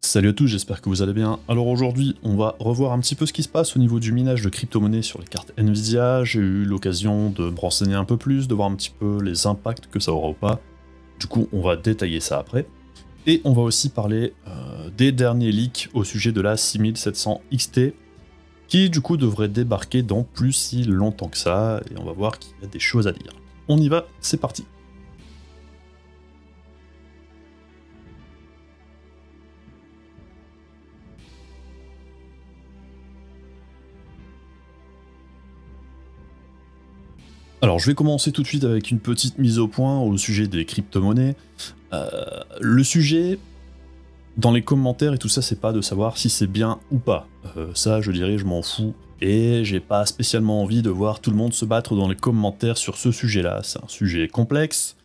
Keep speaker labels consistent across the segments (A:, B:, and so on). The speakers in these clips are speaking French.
A: Salut à tous, j'espère que vous allez bien. Alors aujourd'hui, on va revoir un petit peu ce qui se passe au niveau du minage de crypto-monnaies sur les cartes Nvidia. J'ai eu l'occasion de me renseigner un peu plus, de voir un petit peu les impacts que ça aura ou pas. Du coup, on va détailler ça après. Et on va aussi parler des derniers leaks au sujet de la 6700 XT, qui du coup devrait débarquer dans plus si longtemps que ça, et on va voir qu'il y a des choses à dire. On y va, c'est parti. Alors je vais commencer tout de suite avec une petite mise au point au sujet des crypto-monnaies. Le sujet, dans les commentaires et tout ça, c'est pas de savoir si c'est bien ou pas. Ça, je dirais, je m'en fous. Et j'ai pas spécialement envie de voir tout le monde se battre dans les commentaires sur ce sujet-là. C'est un sujet complexe.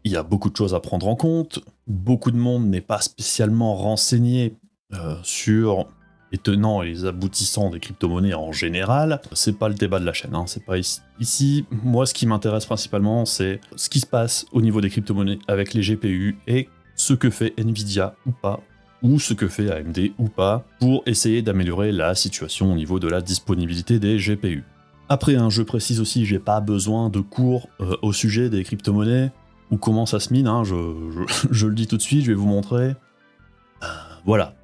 A: Il y a beaucoup de choses à prendre en compte. Beaucoup de monde n'est pas spécialement renseigné sur les tenants et les aboutissants des crypto-monnaies en général. C'est pas le débat de la chaîne, hein. C'est pas ici. Ici, moi, ce qui m'intéresse principalement, c'est ce qui se passe au niveau des crypto-monnaies avec les GPU et ce que fait Nvidia ou pas, ou ce que fait AMD ou pas, pour essayer d'améliorer la situation au niveau de la disponibilité des GPU. Après, je précise aussi, j'ai pas besoin de cours au sujet des crypto-monnaies, ou comment ça se mine, je le dis tout de suite, je vais vous montrer. Voilà.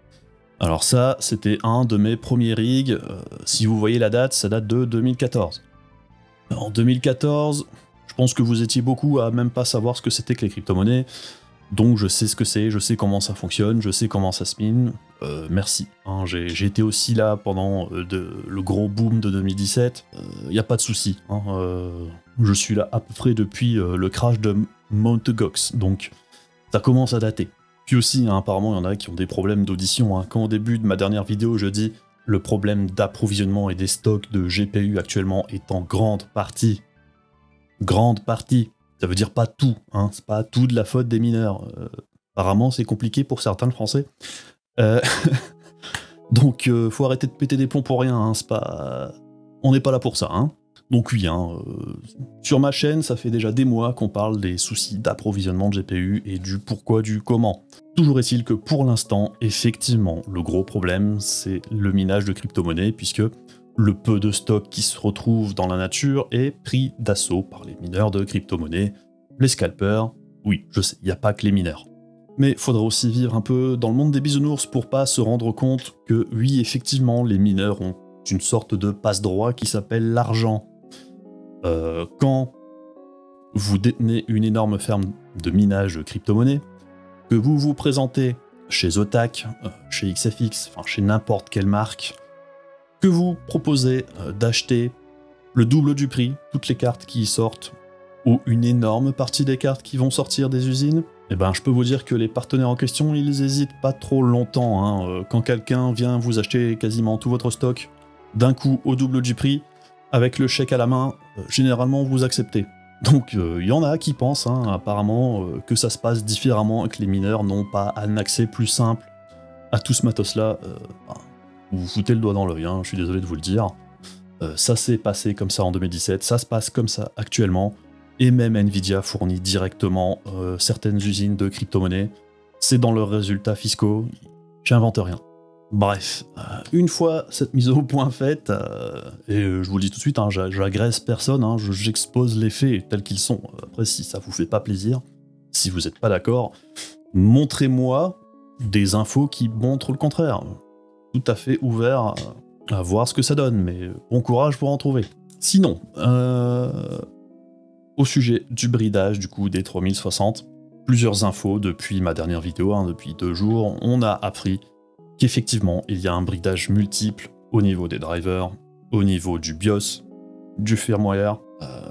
A: Alors ça, c'était un de mes premiers rigs. Si vous voyez la date, ça date de 2014. En 2014, je pense que vous étiez beaucoup à même pas savoir ce que c'était que les crypto-monnaies. Donc je sais ce que c'est, je sais comment ça fonctionne, je sais comment ça se mine. Merci. J'ai été aussi là pendant le gros boom de 2017. Y a pas de souci. Je suis là à peu près depuis le crash de Mt. Gox. Donc ça commence à dater. Puis aussi, apparemment, il y en a qui ont des problèmes d'audition. Quand au début de ma dernière vidéo, je dis le problème d'approvisionnement et des stocks de GPU actuellement est en grande partie, ça veut dire pas tout, c'est pas tout de la faute des mineurs. Apparemment, c'est compliqué pour certains le français. Donc, faut arrêter de péter des plombs pour rien, c'est pas... On n'est pas là pour ça, Donc oui, sur ma chaîne, ça fait déjà des mois qu'on parle des soucis d'approvisionnement de GPU et du pourquoi, du comment. Toujours est-il que pour l'instant, effectivement, le gros problème, c'est le minage de crypto-monnaies, puisque le peu de stock qui se retrouve dans la nature est pris d'assaut par les mineurs de crypto-monnaies, les scalpers. Oui, je sais, il n'y a pas que les mineurs. Mais faudra aussi vivre un peu dans le monde des bisounours pour pas se rendre compte que oui, effectivement, les mineurs ont une sorte de passe-droit qui s'appelle l'argent. Quand vous détenez une énorme ferme de minage de crypto-monnaies, que vous vous présentez chez Zotac, chez XFX, enfin chez n'importe quelle marque, que vous proposez d'acheter le double du prix, toutes les cartes qui y sortent, ou une énorme partie des cartes qui vont sortir des usines, eh ben je peux vous dire que les partenaires en question, ils hésitent pas trop longtemps. Quand quelqu'un vient vous acheter quasiment tout votre stock d'un coup au double du prix, avec le chèque à la main, généralement vous acceptez. Donc il y en a qui pensent apparemment que ça se passe différemment et que les mineurs n'ont pas un accès plus simple à tout ce matos-là. Vous vous foutez le doigt dans l'œil, je suis désolé de vous le dire. Ça s'est passé comme ça en 2017, ça se passe comme ça actuellement, et même Nvidia fournit directement certaines usines de crypto-monnaies. C'est dans leurs résultats fiscaux, j'invente rien. Bref, une fois cette mise au point faite, et je vous le dis tout de suite, j'agresse personne, j'expose les faits tels qu'ils sont. Après, si ça vous fait pas plaisir, si vous n'êtes pas d'accord, montrez-moi des infos qui montrent le contraire. Tout à fait ouvert à voir ce que ça donne, mais bon courage pour en trouver. Sinon, au sujet du bridage du coup des 3060, plusieurs infos depuis ma dernière vidéo, depuis 2 jours, on a appris qu'effectivement, il y a un bridage multiple au niveau des drivers, au niveau du BIOS, du firmware.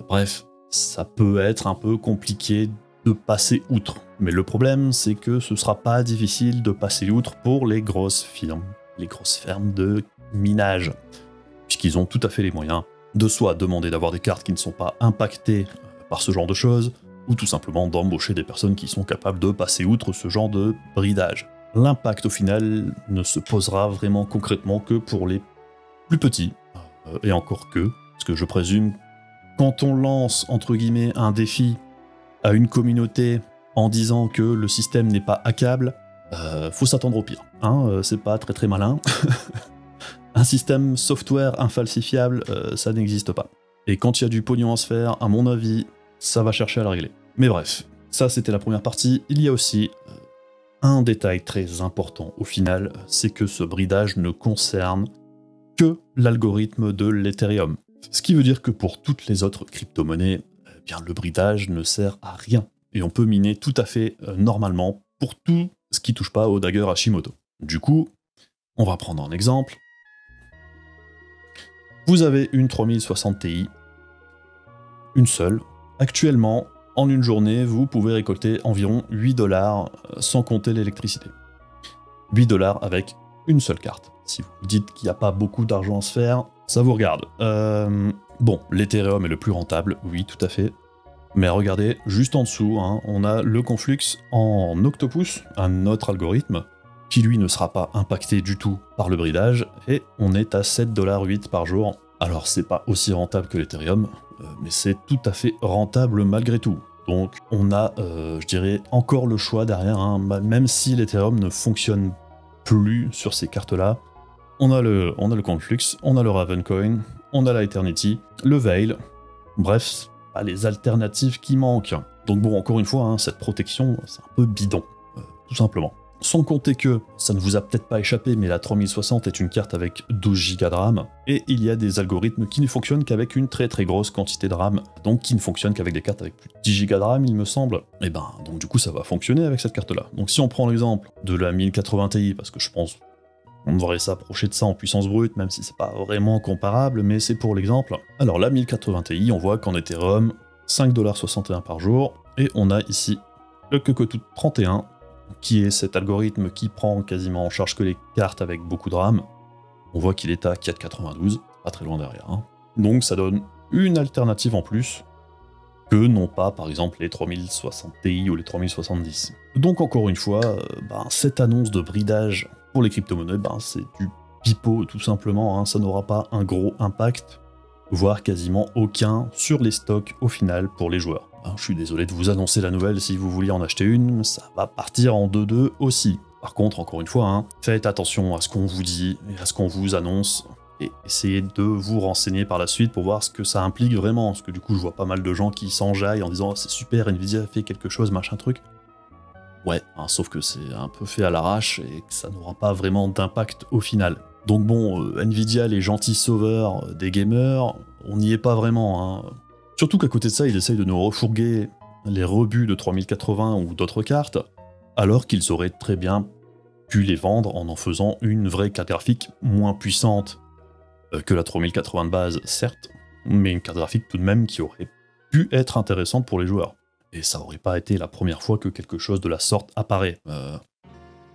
A: Bref, ça peut être un peu compliqué de passer outre. Mais le problème, c'est que ce sera pas difficile de passer outre pour les grosses firmes, les grosses fermes de minage, puisqu'ils ont tout à fait les moyens de soit demander d'avoir des cartes qui ne sont pas impactées par ce genre de choses, ou tout simplement d'embaucher des personnes qui sont capables de passer outre ce genre de bridage. L'impact au final ne se posera vraiment concrètement que pour les plus petits, et encore que, parce que je présume, quand on lance entre guillemets un défi à une communauté en disant que le système n'est pas hackable, faut s'attendre au pire. Hein, c'est pas très très malin. Un système software infalsifiable, ça n'existe pas. Et quand il y a du pognon à se faire, à mon avis, ça va chercher à le régler. Mais bref, ça c'était la première partie. Il y a aussi un détail très important au final, c'est que ce bridage ne concerne que l'algorithme de l'Ethereum. Ce qui veut dire que pour toutes les autres crypto-monnaies, eh bien, le bridage ne sert à rien. Et on peut miner tout à fait normalement pour tout ce qui touche pas au dagger Hashimoto. Du coup, on va prendre un exemple. Vous avez une 3060 Ti, une seule. Actuellement, en une journée, vous pouvez récolter environ 8 $ sans compter l'électricité. 8 $ avec une seule carte. Si vous dites qu'il n'y a pas beaucoup d'argent à se faire, ça vous regarde. Bon, l'Ethereum est le plus rentable, oui, tout à fait. Mais regardez, juste en dessous, hein, on a le Conflux en Octopus, un autre algorithme, qui lui ne sera pas impacté du tout par le bridage, et on est à 7,8 $ par jour. Alors c'est pas aussi rentable que l'Ethereum, mais c'est tout à fait rentable malgré tout. Donc on a, je dirais, encore le choix derrière, hein, même si l'Ethereum ne fonctionne plus sur ces cartes-là. On a le Conflux, on a le Ravencoin, on a la Eternity, le Veil, bref, pas les alternatives qui manquent. Donc bon, encore une fois, hein, cette protection, c'est un peu bidon, tout simplement. Sans compter que, ça ne vous a peut-être pas échappé, mais la 3060 est une carte avec 12 Go de RAM, et il y a des algorithmes qui ne fonctionnent qu'avec une très très grosse quantité de RAM, donc qui ne fonctionnent qu'avavec des cartes avec plus de 10 Go de RAM, il me semble. Et ben, donc du coup, ça va fonctionner avec cette carte-là. Donc si on prend l'exemple de la 1080 Ti, parce que je pense on devrait s'approcher de ça en puissance brute, même si c'est pas vraiment comparable, mais c'est pour l'exemple. Alors la 1080 Ti, on voit qu'en Ethereum, 5,61 $ par jour, et on a ici le Cocoa 31, qui est cet algorithme qui prend quasiment en charge que les cartes avec beaucoup de RAM. On voit qu'il est à 4,92, pas très loin derrière. Hein. Donc ça donne une alternative en plus, que non pas par exemple les 3060 Ti ou les 3070. Donc encore une fois, cette annonce de bridage pour les crypto-monnaies, c'est du pipeau tout simplement, hein. Ça n'aura pas un gros impact, voire quasiment aucun sur les stocks au final pour les joueurs. Je suis désolé de vous annoncer la nouvelle, si vous vouliez en acheter une, ça va partir en 2-2 aussi. Par contre, encore une fois, hein, faites attention à ce qu'on vous dit et à ce qu'on vous annonce, et essayez de vous renseigner par la suite pour voir ce que ça implique vraiment, parce que du coup je vois pas mal de gens qui s'enjaillent en disant oh, c'est super, Nvidia a fait quelque chose, machin truc. Ouais, hein, sauf que c'est un peu fait à l'arrache et que ça n'aura pas vraiment d'impact au final. Donc bon, Nvidia, les gentils sauveurs des gamers, on n'y est pas vraiment. Hein. Surtout qu'à côté de ça, ils essayent de nous refourguer les rebuts de 3080 ou d'autres cartes, alors qu'ils auraient très bien pu les vendre en faisant une vraie carte graphique moins puissante que la 3080 de base, certes, mais une carte graphique tout de même qui aurait pu être intéressante pour les joueurs. Et ça aurait pas été la première fois que quelque chose de la sorte apparaît.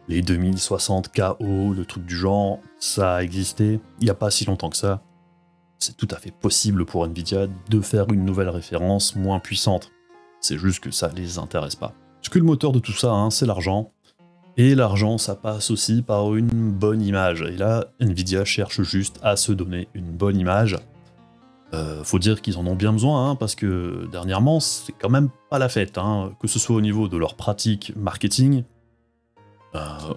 A: Les 2060 KO, le truc du genre, ça a existé il n'y a pas si longtemps que ça. C'est tout à fait possible pour Nvidia de faire une nouvelle référence moins puissante. C'est juste que ça les intéresse pas. Parce que le moteur de tout ça, hein, c'est l'argent. Et l'argent, ça passe aussi par une bonne image. Et là, Nvidia cherche juste à se donner une bonne image. Faut dire qu'ils en ont bien besoin, hein, parce que dernièrement, c'est quand même pas la fête. Hein, que ce soit au niveau de leur pratique marketing,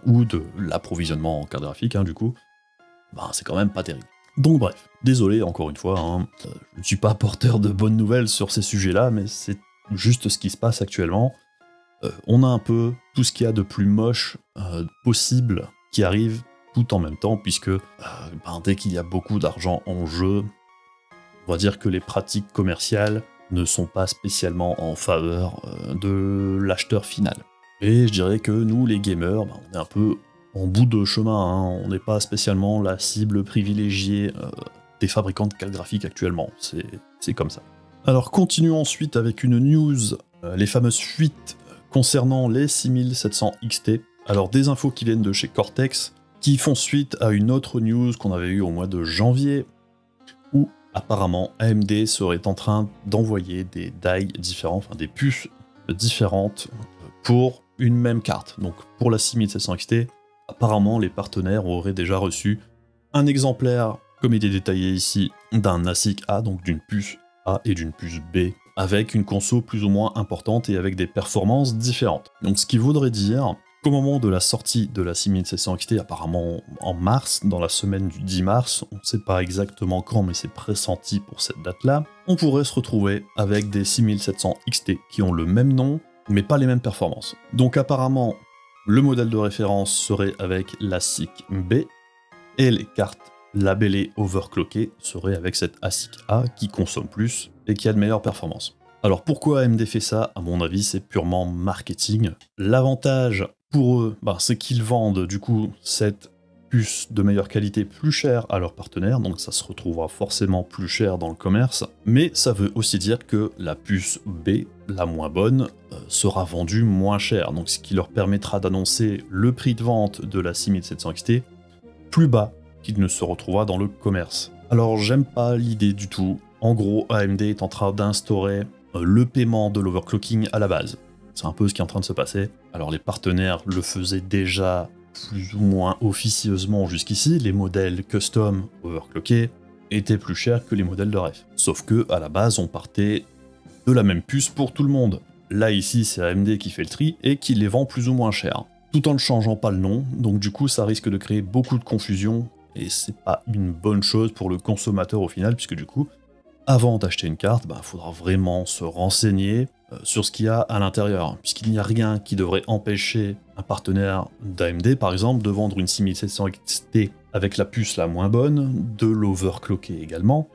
A: ou de l'approvisionnement en carte graphique, hein, du coup, c'est quand même pas terrible. Donc bref, désolé encore une fois, hein, je ne suis pas porteur de bonnes nouvelles sur ces sujets-là, mais c'est juste ce qui se passe actuellement. On a un peu tout ce qu'il y a de plus moche possible qui arrive tout en même temps, puisque dès qu'il y a beaucoup d'argent en jeu, on va dire que les pratiques commerciales ne sont pas spécialement en faveur de l'acheteur final. Et je dirais que nous, les gamers, on est un peu en bout de chemin, hein. On n'est pas spécialement la cible privilégiée des fabricants de cartes graphiques actuellement, c'est comme ça. Alors continuons ensuite avec une news, les fameuses fuites concernant les 6700 XT. Alors des infos qui viennent de chez Cortex, qui font suite à une autre news qu'on avait eue au mois de janvier, où apparemment AMD serait en train d'envoyer des die différents, enfin des puces différentes pour une même carte. Donc pour la 6700 XT, apparemment les partenaires auraient déjà reçu un exemplaire, comme il est détaillé ici, d'un ASIC A, donc d'une puce A et d'une puce B, avec une conso plus ou moins importante et avec des performances différentes. Donc ce qui voudrait dire Qu'au moment de la sortie de la 6700 XT, apparemment en mars, dans la semaine du 10 mars, on ne sait pas exactement quand, mais c'est pressenti pour cette date-là, on pourrait se retrouver avec des 6700 XT qui ont le même nom, mais pas les mêmes performances. Donc apparemment, le modèle de référence serait avec la SiC B, et les cartes labellées overclockées seraient avec cette ASIC A qui consomme plus et qui a de meilleures performances. Alors pourquoi AMD fait ça? À mon avis, c'est purement marketing. L'avantage pour eux, c'est qu'ils vendent du coup cette puce de meilleure qualité plus chère à leurs partenaires, donc ça se retrouvera forcément plus cher dans le commerce, mais ça veut aussi dire que la puce B, la moins bonne, sera vendue moins cher, donc ce qui leur permettra d'annoncer le prix de vente de la 6700 XT plus bas qu'il ne se retrouvera dans le commerce. Alors j'aime pas l'idée du tout. En gros, AMD est en train d'instaurer le paiement de l'overclocking à la base. C'est un peu ce qui est en train de se passer. Alors les partenaires le faisaient déjà plus ou moins officieusement jusqu'ici, les modèles custom overclockés étaient plus chers que les modèles de ref. Sauf que à la base on partait de la même puce pour tout le monde. Là ici c'est AMD qui fait le tri et qui les vend plus ou moins cher. Tout en ne changeant pas le nom, donc du coup ça risque de créer beaucoup de confusion et c'est pas une bonne chose pour le consommateur au final, puisque du coup, avant d'acheter une carte, il faudra vraiment se renseigner sur ce qu'il y a à l'intérieur, puisqu'il n'y a rien qui devrait empêcher un partenaire d'AMD, par exemple, de vendre une 6700 XT avec la puce la moins bonne, de l'overclocker également,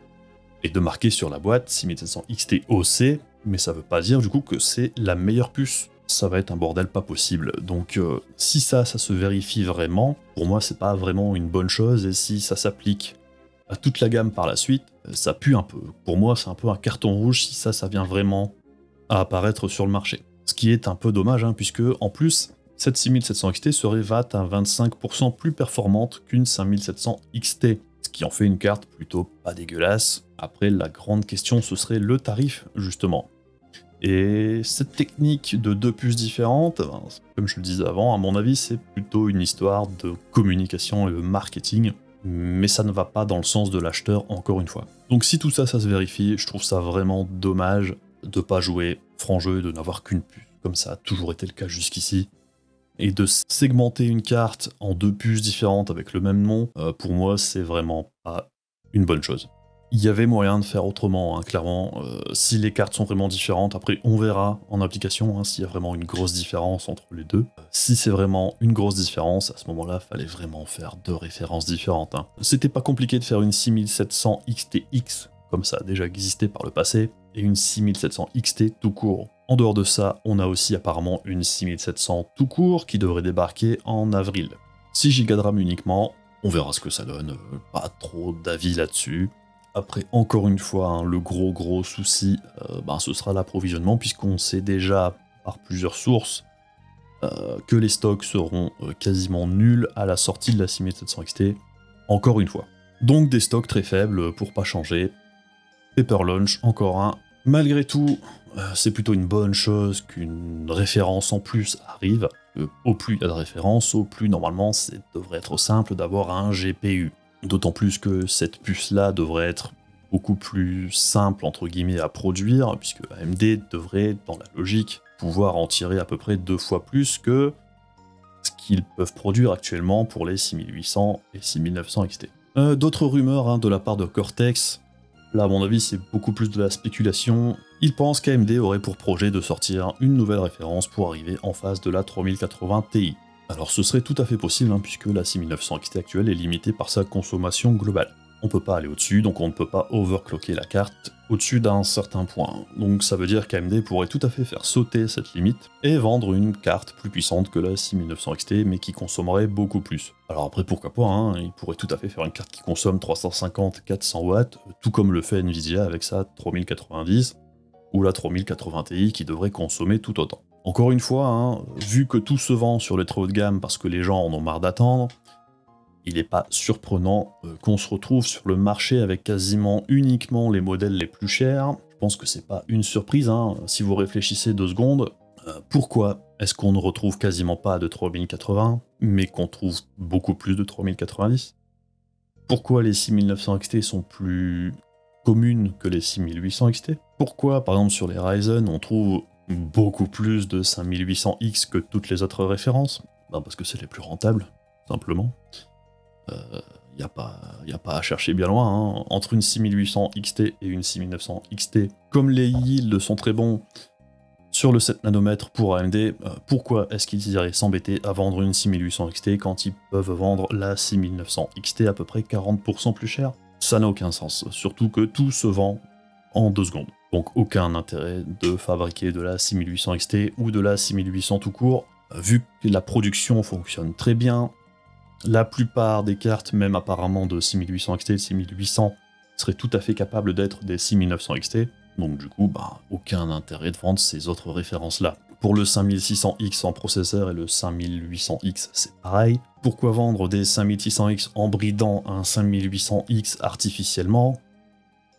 A: et de marquer sur la boîte 6700 XT OC, mais ça veut pas dire du coup que c'est la meilleure puce. Ça va être un bordel pas possible. Donc si ça se vérifie vraiment, pour moi c'est pas vraiment une bonne chose, et si ça s'applique à toute la gamme par la suite, ça pue un peu. Pour moi c'est un peu un carton rouge si ça vient vraiment à apparaître sur le marché. Ce qui est un peu dommage, puisque en plus, cette 6700 XT serait à 25% plus performante qu'une 5700 XT, ce qui en fait une carte plutôt pas dégueulasse. Après la grande question ce serait le tarif justement. Et cette technique de deux puces différentes, comme je le disais avant, à mon avis, c'est plutôt une histoire de communication et de marketing, mais ça ne va pas dans le sens de l'acheteur, encore une fois. Donc si tout ça, ça se vérifie, je trouve ça vraiment dommage de pas jouer franc jeu et de n'avoir qu'une puce, comme ça a toujours été le cas jusqu'ici. Et de segmenter une carte en deux puces différentes avec le même nom, pour moi, c'est vraiment pas une bonne chose. Il y avait moyen de faire autrement, clairement, si les cartes sont vraiment différentes. Après, on verra en application s'il y a vraiment une grosse différence entre les deux. Si c'est vraiment une grosse différence, à ce moment-là, fallait vraiment faire deux références différentes. C'était pas compliqué de faire une 6700 XTX, comme ça a déjà existé par le passé, et une 6700 XT tout court. En dehors de ça, on a aussi apparemment une 6700 tout court qui devrait débarquer en avril. 6 Go de RAM uniquement, on verra ce que ça donne, pas trop d'avis là-dessus. Après, encore une fois, le gros souci, ce sera l'approvisionnement, puisqu'on sait déjà par plusieurs sources que les stocks seront quasiment nuls à la sortie de la 6700 XT, encore une fois. Donc des stocks très faibles pour pas changer. Paper Launch, encore un. Malgré tout, c'est plutôt une bonne chose qu'une référence en plus arrive. Au plus il y a de références, au plus normalement ça devrait être simple d'avoir un GPU. D'autant plus que cette puce-là devrait être beaucoup plus simple, entre guillemets, à produire, puisque AMD devrait, dans la logique, pouvoir en tirer à peu près 2 fois plus que ce qu'ils peuvent produire actuellement pour les 6800 et 6900 XT. D'autres rumeurs de la part de Cortex, là à mon avis c'est beaucoup plus de la spéculation. Ils pensent qu'AMD aurait pour projet de sortir une nouvelle référence pour arriver en face de la 3080 Ti. Alors ce serait tout à fait possible, puisque la 6900 XT actuelle est limitée par sa consommation globale. On peut pas aller au-dessus, donc on ne peut pas overclocker la carte au-dessus d'un certain point. Donc ça veut dire qu'AMD pourrait tout à fait faire sauter cette limite et vendre une carte plus puissante que la 6900 XT, mais qui consommerait beaucoup plus. Alors après pourquoi pas, il pourrait tout à fait faire une carte qui consomme 350-400 watts, tout comme le fait Nvidia avec sa 3090, ou la 3080 Ti qui devrait consommer tout autant. Encore une fois, vu que tout se vend sur les très haut de gamme parce que les gens en ont marre d'attendre, il n'est pas surprenant qu'on se retrouve sur le marché avec quasiment uniquement les modèles les plus chers. Je pense que c'est pas une surprise, si vous réfléchissez 2 secondes. Pourquoi est-ce qu'on ne retrouve quasiment pas de 3080, mais qu'on trouve beaucoup plus de 3090 ? Pourquoi les 6900 XT sont plus communes que les 6800 XT ? Pourquoi, par exemple, sur les Ryzen, on trouve beaucoup plus de 5800X que toutes les autres références? Ben parce que c'est les plus rentables, simplement. Y a pas à chercher bien loin, hein. Entre une 6800 XT et une 6900 XT, comme les yields sont très bons sur le 7 nanomètres pour AMD, pourquoi est-ce qu'ils iraient s'embêter à vendre une 6800 XT quand ils peuvent vendre la 6900 XT à peu près 40% plus cher? Ça n'a aucun sens, surtout que tout se vend en 2 secondes. Donc aucun intérêt de fabriquer de la 6800 XT ou de la 6800 tout court, vu que la production fonctionne très bien. La plupart des cartes, même apparemment de 6800 XT et 6800, seraient tout à fait capables d'être des 6900 XT, donc du coup, aucun intérêt de vendre ces autres références-là. Pour le 5600X en processeur et le 5800X, c'est pareil. Pourquoi vendre des 5600X en bridant un 5800X artificiellement,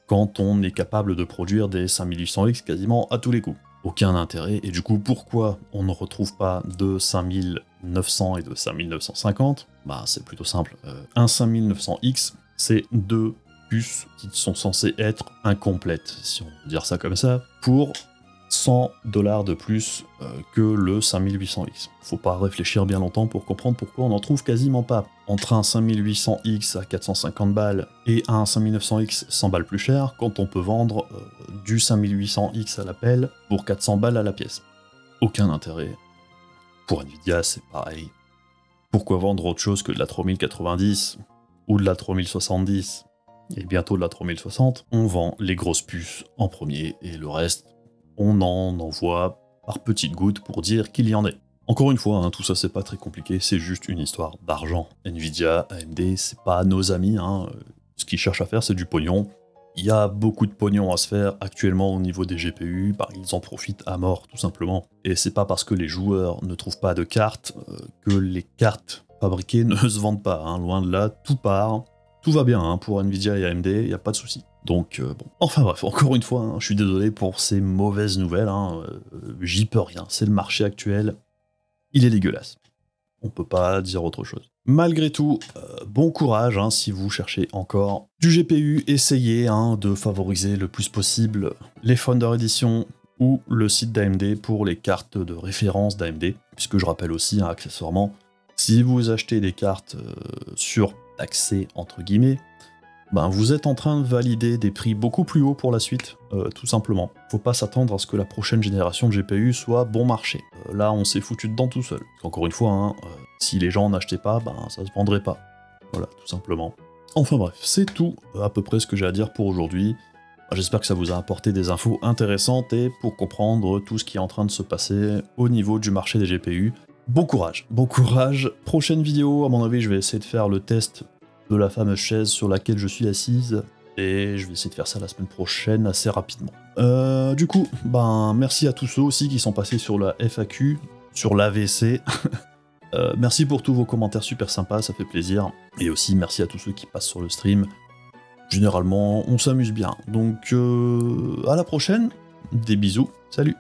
A: quand on est capable de produire des 5800X quasiment à tous les coups? Aucun intérêt, et du coup, pourquoi on ne retrouve pas de 5900 et de 5950? C'est plutôt simple. Un 5900X, c'est 2 puces qui sont censées être incomplètes, si on peut dire ça comme ça, pour 100 $ de plus que le 5800X. Faut pas réfléchir bien longtemps pour comprendre pourquoi on n'en trouve quasiment pas. Entre un 5800X à 450 balles et un 5900X 100 balles plus cher, quand on peut vendre du 5800X à la pelle pour 400 balles à la pièce. Aucun intérêt. Pour Nvidia, c'est pareil. Pourquoi vendre autre chose que de la 3090 ou de la 3070 et bientôt de la 3060? On vend les grosses puces en premier et le reste, on en envoie par petites gouttes pour dire qu'il y en ait. Encore une fois, tout ça c'est pas très compliqué, c'est juste une histoire d'argent. Nvidia, AMD, c'est pas nos amis, ce qu'ils cherchent à faire c'est du pognon. Il y a beaucoup de pognon à se faire actuellement au niveau des GPU, ils en profitent à mort tout simplement. Et c'est pas parce que les joueurs ne trouvent pas de cartes que les cartes fabriquées ne se vendent pas, loin de là, tout part. Tout va bien pour Nvidia et AMD, il n'y a pas de souci. Donc bon. Enfin bref, encore une fois, je suis désolé pour ces mauvaises nouvelles, j'y peux rien, c'est le marché actuel, il est dégueulasse. On peut pas dire autre chose. Malgré tout, bon courage si vous cherchez encore du GPU, essayez de favoriser le plus possible les Founder Edition ou le site d'AMD pour les cartes de référence d'AMD, puisque je rappelle aussi accessoirement, si vous achetez des cartes sur accès entre guillemets, vous êtes en train de valider des prix beaucoup plus hauts pour la suite, tout simplement. Faut pas s'attendre à ce que la prochaine génération de GPU soit bon marché. Là, on s'est foutu dedans tout seul. Encore une fois, si les gens n'achetaient pas, ça se vendrait pas. Voilà, tout simplement. Enfin bref, c'est tout à peu près ce que j'ai à dire pour aujourd'hui. J'espère que ça vous a apporté des infos intéressantes et pour comprendre tout ce qui est en train de se passer au niveau du marché des GPU. Bon courage, bon courage. Prochaine vidéo, à mon avis, je vais essayer de faire le test de la fameuse chaise sur laquelle je suis assise, et je vais essayer de faire ça la semaine prochaine assez rapidement. Du coup, merci à tous ceux aussi qui sont passés sur la FAQ, sur l'AVC. Merci pour tous vos commentaires super sympas, ça fait plaisir. Et aussi merci à tous ceux qui passent sur le stream. Généralement, on s'amuse bien. Donc à la prochaine, des bisous, salut.